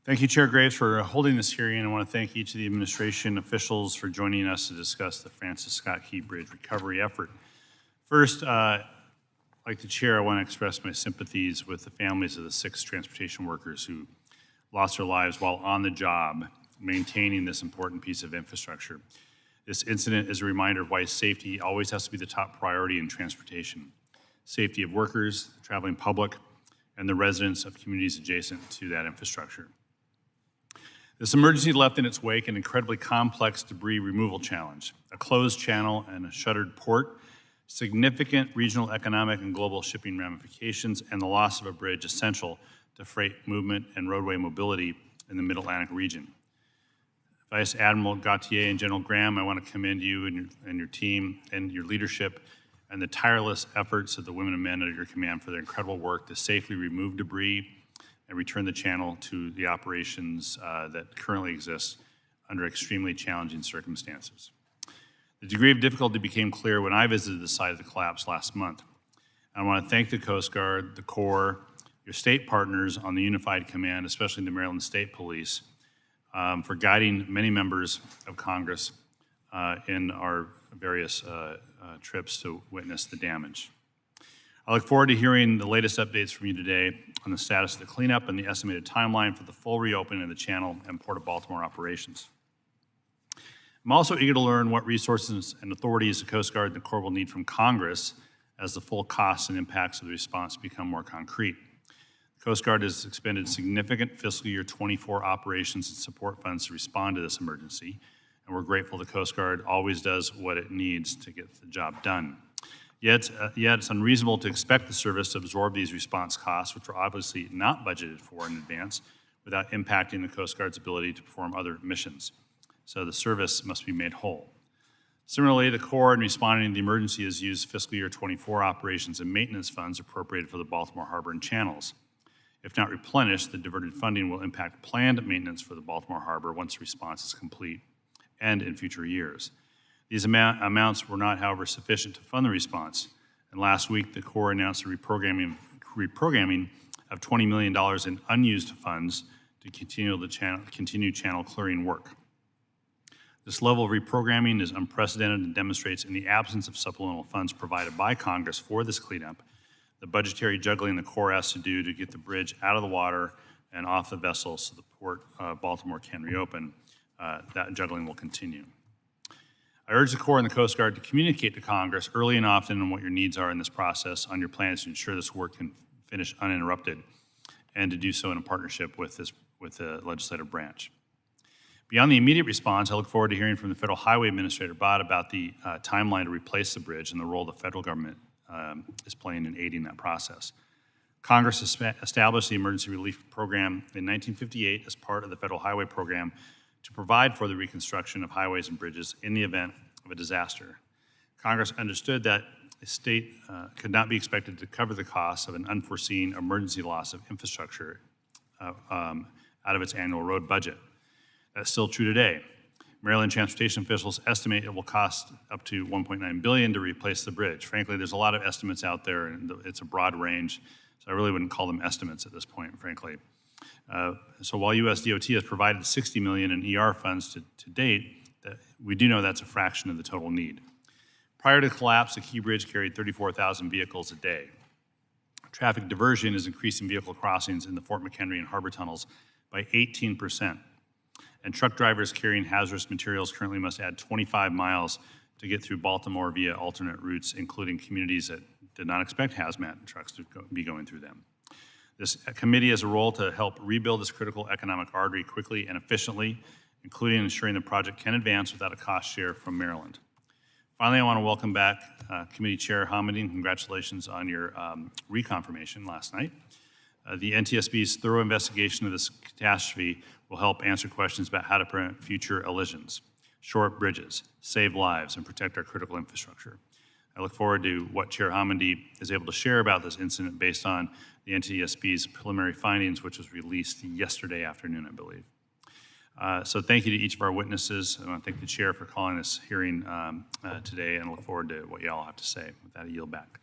Thank you, Chair Graves, for holding this hearing. I want to thank each of the administration officials for joining us to discuss the Francis Scott Key Bridge recovery effort. First, like the Chair, I want to express my sympathies with the families of the 6 transportation workers who lost their lives while on the job maintaining this important piece of infrastructure. This incident is a reminder of why safety always has to be the top priority in transportation. Safety of workers, the traveling public, and the residents of communities adjacent to that infrastructure. This emergency left in its wake an incredibly complex debris removal challenge, a closed channel and a shuttered port, significant regional economic and global shipping ramifications, and the loss of a bridge essential to freight movement and roadway mobility in the Mid-Atlantic region. Vice Admiral Gautier and General Graham, I want to commend you and your team and your leadership and the tireless efforts of the women and men under your command for their incredible work to safely remove debris and return the channel to the operations that currently exist under extremely challenging circumstances. The degree of difficulty became clear when I visited the site of the collapse last month. I want to thank the Coast Guard, the Corps, your state partners on the Unified Command, especially the Maryland State Police, for guiding many members of Congress in our various trips to witness the damage. I look forward to hearing the latest updates from you today on the status of the cleanup and the estimated timeline for the full reopening of the Channel and Port of Baltimore operations. I'm also eager to learn what resources and authorities the Coast Guard and the Corps will need from Congress as the full costs and impacts of the response become more concrete. The Coast Guard has expended significant fiscal year 24 operations and support funds to respond to this emergency, and we're grateful the Coast Guard always does what it needs to get the job done. Yet it's unreasonable to expect the service to absorb these response costs, which were obviously not budgeted for in advance, without impacting the Coast Guard's ability to perform other missions. So the service must be made whole. Similarly, the Corps, in responding to the emergency, has used fiscal year 24 operations and maintenance funds appropriated for the Baltimore Harbor and channels. If not replenished, the diverted funding will impact planned maintenance for the Baltimore Harbor once the response is complete and in future years. These amounts were not, however, sufficient to fund the response. And last week, the Corps announced a reprogramming of $20 million in unused funds to continue channel clearing work. This level of reprogramming is unprecedented and demonstrates, in the absence of supplemental funds provided by Congress for this cleanup, the budgetary juggling the Corps has to do to get the bridge out of the water and off the vessel so the Port of Baltimore can reopen. That juggling will continue. I urge the Corps and the Coast Guard to communicate to Congress early and often on what your needs are in this process, on your plans to ensure this work can finish uninterrupted, and to do so in a partnership with the legislative branch. Beyond the immediate response, I look forward to hearing from the Federal Highway Administrator, Bob, about the timeline to replace the bridge and the role the federal government is playing in aiding that process. Congress established the Emergency Relief Program in 1958 as part of the Federal Highway Program to provide for the reconstruction of highways and bridges in the event of a disaster. Congress understood that a state could not be expected to cover the costs of an unforeseen emergency loss of infrastructure out of its annual road budget. That's still true today. Maryland transportation officials estimate it will cost up to $1.9 billion to replace the bridge. Frankly, there's a lot of estimates out there, and it's a broad range, so I really wouldn't call them estimates at this point, frankly. So while USDOT has provided $60 million in ER funds to date, we do know that's a fraction of the total need. Prior to the collapse, the Key Bridge carried 34,000 vehicles a day. Traffic diversion is increasing vehicle crossings in the Fort McHenry and Harbor tunnels by 18%. And truck drivers carrying hazardous materials currently must add 25 miles to get through Baltimore via alternate routes, including communities that did not expect hazmat trucks to be going through them. This committee has a role to help rebuild this critical economic artery quickly and efficiently, including ensuring the project can advance without a cost share from Maryland. Finally, I want to welcome back Committee Chair Hamidine. Congratulations on your reconfirmation last night. The NTSB's thorough investigation of this catastrophe will help answer questions about how to prevent future collisions, shore up bridges, save lives, and protect our critical infrastructure. I look forward to what Chair Hamidi is able to share about this incident based on the NTSB's preliminary findings, which was released yesterday afternoon, I believe. So thank you to each of our witnesses. I want to thank the Chair for calling this hearing today, and I look forward to what you all have to say. With that, I yield back.